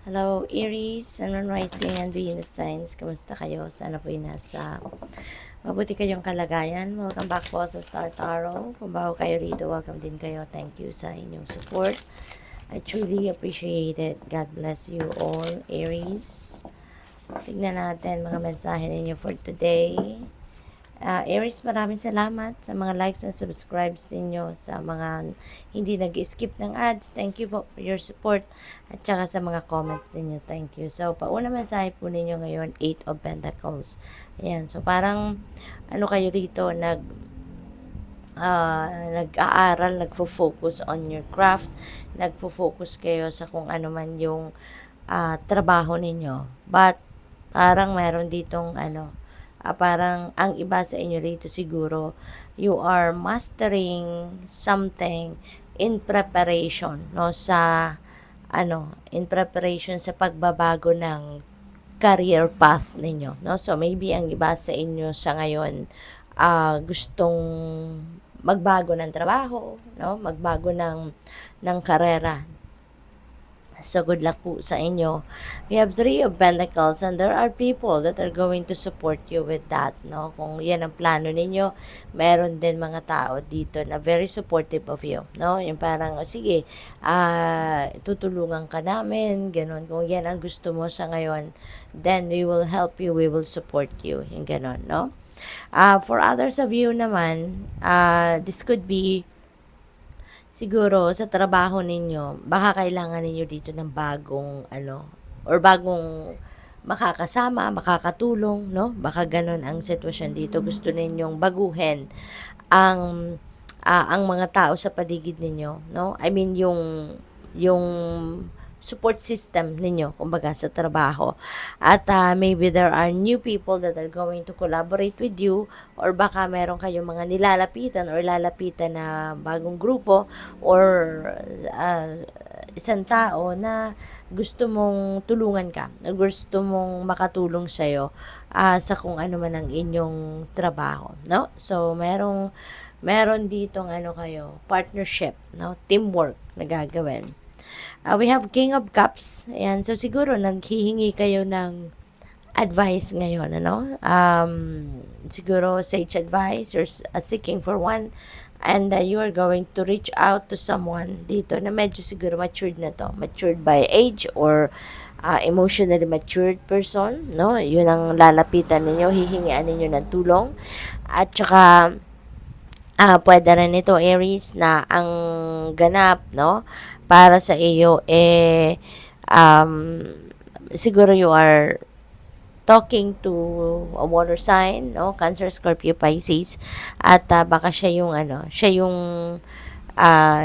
Hello, Aries, Sun, Moon, Rising, and Venus signs. Kamusta kayo? Sana po'y nasa mabuti kayong kalagayan. Welcome back po sa Star Tarot. Kung bago kayo rito, welcome din kayo. Thank you sa inyong support. I truly appreciate it. God bless you all, Aries. Tignan natin mga mensahe ninyo for today. Aries, maraming salamat sa mga likes and subscribes ninyo, sa mga hindi nag-skip ng ads. Thank you po for your support. At saka sa mga comments ninyo. Thank you. So, pauna mensahe po ninyo ngayon, 8 of Pentacles. Ayan. So, parang, ano kayo dito, nag-aaral, nagfo-focus on your craft, nagfo-focus kayo sa kung ano man yung trabaho ninyo. But, parang meron ditong parang ang iba sa inyo rito siguro, you are mastering something in preparation, no, in preparation sa pagbabago ng career path ninyo, no. So maybe ang iba sa inyo sa ngayon gustong magbago ng trabaho, no, magbago ng karera. So, good luck po sa inyo. We have 3 of Pentacles and there are people that are going to support you with that, no? Kung yan ang plano ninyo, meron din mga tao dito na very supportive of you, no? Yung parang, sige, tutulungan ka namin, ganun. Kung yan ang gusto mo sa ngayon, then we will help you, we will support you, yung ganun, no? For others of you naman, this could be siguro sa trabaho ninyo, baka kailangan ninyo dito ng bagong or bagong makakasama, makakatulong, no? Baka ganun ang sitwasyon dito. Gusto ninyong baguhin ang ang mga tao sa paligid ninyo, no? I mean yung support system ninyo, kumbaga sa trabaho. At maybe there are new people that are going to collaborate with you, or baka meron kayong mga nilalapitan or lalapitan na bagong grupo or isang tao na gusto mong tulungan ka, gusto mong makatulong sa'yo sa kung ano man ang inyong trabaho, no? So, meron ditong kayo, partnership, no? Teamwork na gagawin. We have King of Cups. Ayan. So, siguro, naghihingi kayo ng advice ngayon, siguro, sage advice, you're seeking for one, and you are going to reach out to someone dito na medyo siguro matured na to. Matured by age or emotionally matured person, no? Yun ang lalapitan ninyo, hihingian ninyo ng tulong. At saka, pwede rin ito, Aries, na ang ganap, no, para sa iyo, siguro you are talking to a water sign, no, Cancer, Scorpio, Pisces, at baka siya yung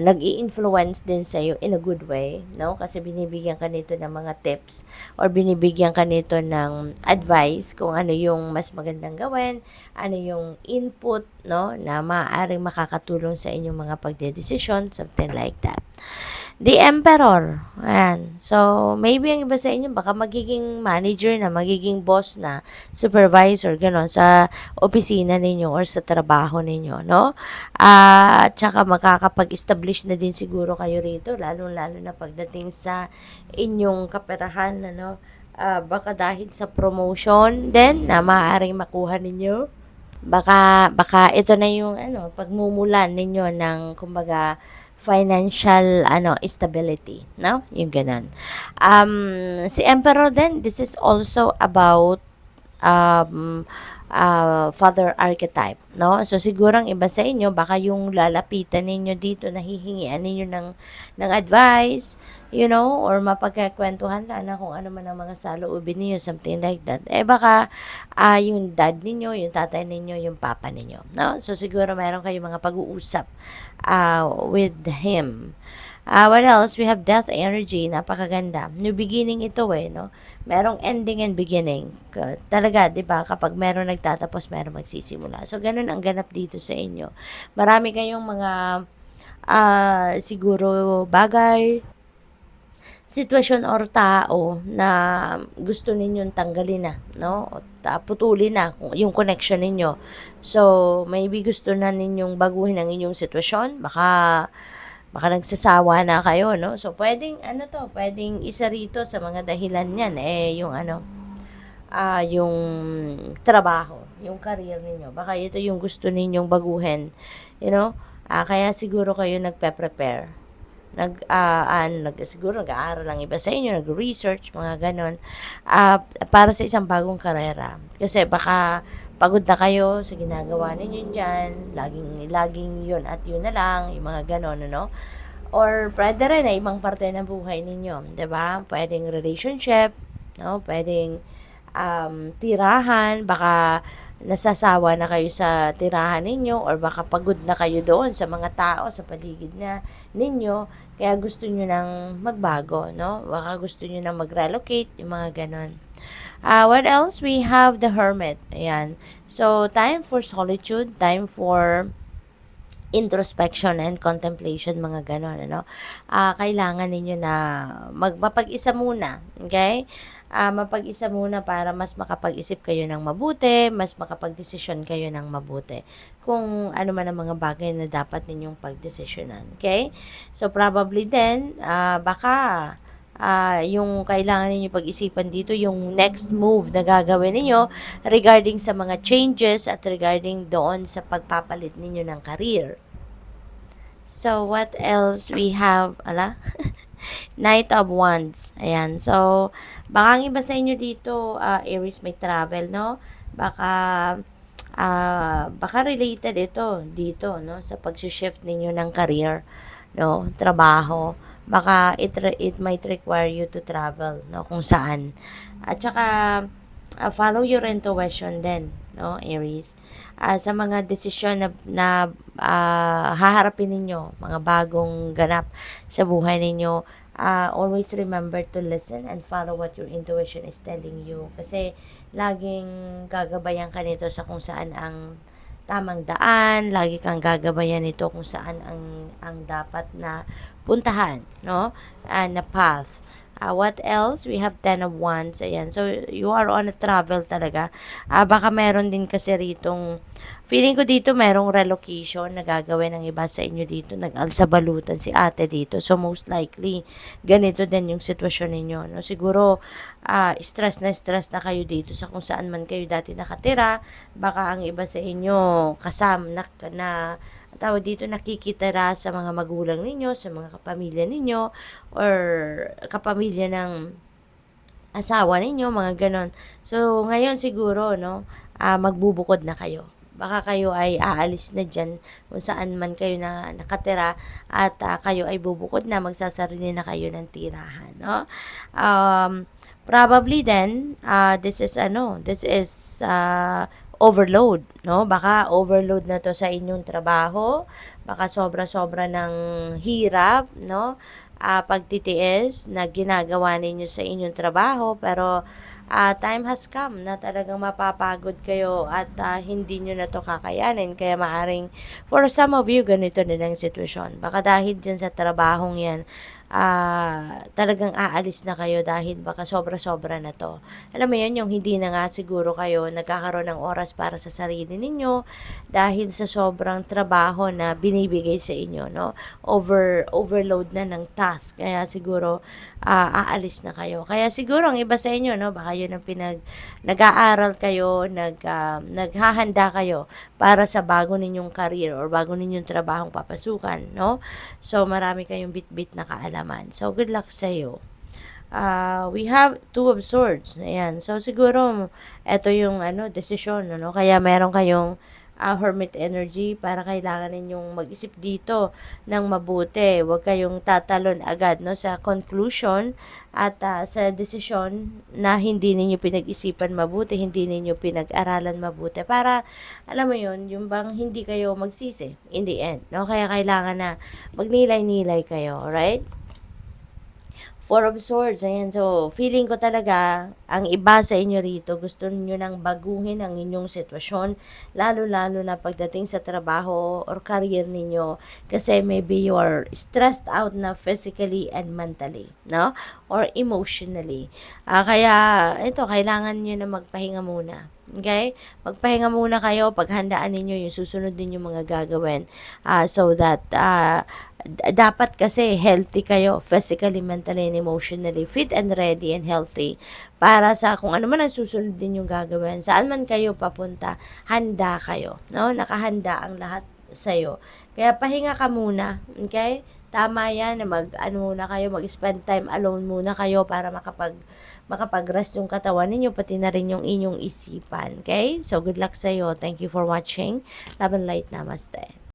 nag-i-influence din sa iyo in a good way, no? Kasi binibigyan ka nito ng mga tips or binibigyan ka nito ng advice kung ano yung mas magandang gawin, ano yung input, no, na maaaring makakatulong sa inyong mga pagdedesisyon, something like that. The Emperor. Ayan. So, maybe ang iba sa inyo, baka magiging manager na, magiging boss na, supervisor, gano'n, sa opisina ninyo or sa trabaho ninyo, no? At saka makakapag-establish na din siguro kayo rito, lalo-lalo na pagdating sa inyong kaperahan, baka dahil sa promotion din na maaaring makuha ninyo. Baka ito na yung pagmumulan ninyo ng kumbaga financial stability, no? Yung ganun. Si Emperor din, this is also about father archetype, no? So siguro ang iba sa inyo, baka yung lalapitan ninyo dito, nahihingian ninyo ng advice, or mapagkakwentuhan na kung ano man ang mga saloobin ninyo, something like that. Baka yung dad ninyo, yung tatay ninyo, yung papa ninyo, no? So siguro meron kayong mga pag-uusap with him. What else? We have death energy. Napakaganda. New beginning ito no? Merong ending and beginning. Talaga, di ba? Kapag meron nagtatapos, meron magsisimula. So, ganun ang ganap dito sa inyo. Marami kayong mga siguro bagay, sitwasyon or tao na gusto ninyong tanggalin na, no? O putulin na yung connection ninyo. So, maybe gusto na ninyong baguhin ang inyong sitwasyon. Baka baka nagsasawa na kayo, no? So, pwedeng, pwedeng isa rito sa mga dahilan niyan, yung yung trabaho, yung career ninyo. Baka ito yung gusto ninyong baguhin, you know? Kaya siguro kayo nagpe-prepare. Siguro nag-aaral lang iba sa inyo, nag-research, mga ganon, para sa isang bagong karera. Kasi baka pagod na kayo sa ginagawa ninyo dyan, laging yun at yun na lang, yung mga ganon, ano? Or pwede rin na ibang parte ng buhay ninyo, 'di ba? Pwedeng relationship, no? Pwedeng tirahan, baka nasasawa na kayo sa tirahan ninyo or baka pagod na kayo doon sa mga tao sa paligid na ninyo, kaya gusto nyo nang magbago, no? Baka gusto nyo nang mag-relocate, yung mga ganon. What else? We have the hermit. Ayan. So, time for solitude, time for introspection and contemplation, mga ganon, ano? Kailangan ninyo na mapag-isa muna, okay? Mapag-isa muna para mas makapag-isip kayo ng mabuti, mas makapag-desisyon kayo ng mabuti. Kung ano man ang mga bagay na dapat ninyong pag-desisyonan, okay? So, probably then, baka yung kailangan ninyo pag-isipan dito, yung next move na gagawin ninyo regarding sa mga changes at regarding doon sa pagpapalit ninyo ng career. So, what else we have? Knight of Wands. Ayan. So, baka ang iba sa inyo dito, Aries, may travel, no? Baka related ito dito, no? Sa pag-shift ninyo ng career, no? Trabaho. Baka it might require you to travel, no? Kung saan. At saka, follow your intuition din, no, Aries. Sa mga desisyon na haharapin ninyo, mga bagong ganap sa buhay ninyo, always remember to listen and follow what your intuition is telling you. Kasi laging gagabayan ka nito sa kung saan ang tamang daan, lagi kang gagabayan nito kung saan ang dapat na puntahan, no? Na path. What else? We have 10 of Wands. Ayan. So, you are on a travel talaga. Baka meron din kasi ritong, feeling ko dito merong relocation na gagawin ng iba sa inyo dito. Nag-alsabalutan si ate dito. So, most likely, ganito din yung sitwasyon ninyo. No? Siguro, stress na kayo dito sa kung saan man kayo dati nakatira. Baka ang iba sa inyo kasama na tawag dito, nakikitira sa mga magulang ninyo, sa mga kapamilya ninyo, or kapamilya ng asawa ninyo, mga ganon. So, ngayon siguro, no, magbubukod na kayo. Baka kayo ay aalis na dyan kung saan man kayo na nakatira at kayo ay bubukod na, magsasarili na kayo ng tirahan, no? Probably then, this is overload, no? Baka overload na to sa inyong trabaho, baka sobra-sobra ng hirap, no? Pagtitiis na ginagawa ninyo sa inyong trabaho, pero time has come na talagang mapapagod kayo at hindi nyo na to kakayanin. Kaya maaring, for some of you, ganito din ang sitwasyon. Baka dahil dyan sa trabahong yan, talagang aalis na kayo dahil baka sobra-sobra na to. Alam mo yun, yung hindi na nga siguro kayo nagkakaroon ng oras para sa sarili ninyo dahil sa sobrang trabaho na binibigay sa inyo, no? Overload na ng task. Kaya siguro, aalis na kayo. Kaya siguro ang iba sa inyo, no, baka yun ang nag-aaral kayo, naghahanda kayo para sa bago ninyong career or bago ninyong trabahong papasukan, no? So, marami kayong bit-bit na kaalaman. So, good luck sa iyo. We have Two of Swords. Ayan. So, siguro, ito yung desisyon, no? Kaya meron kayong hermit energy para kailangan ninyong mag-isip dito ng mabuti. Huwag kayong tatalon agad, no, sa conclusion at sa desisyon na hindi ninyo pinag-isipan mabuti, hindi ninyo pinag-aralan mabuti para, alam mo yun, yung bang hindi kayo magsisi in the end, no? Kaya kailangan na magnilay-nilay kayo, right? Four of Swords, ayan. So, feeling ko talaga, ang iba sa inyo rito, gusto niyo nang baguhin ang inyong sitwasyon, lalo-lalo na pagdating sa trabaho or career ninyo, kasi maybe you are stressed out na physically and mentally, no? Or emotionally. Kaya, ito, kailangan niyo na magpahinga muna. Okay? Magpahinga muna kayo, paghandaan ninyo yung susunod din yung mga gagawin. So that, dapat kasi healthy kayo, physically, mentally, and emotionally, fit and ready and healthy para sa kung ano man ang susunod din yung gagawin. Saan man kayo papunta, handa kayo, no? Nakahanda ang lahat sa'yo. Kaya pahinga ka muna, okay? Tama yan na ano muna kayo, mag-spend time alone muna kayo para makapag-rest yung katawan ninyo, pati na rin yung inyong isipan. Okay? So, good luck sa'yo. Thank you for watching. Love and light. Namaste.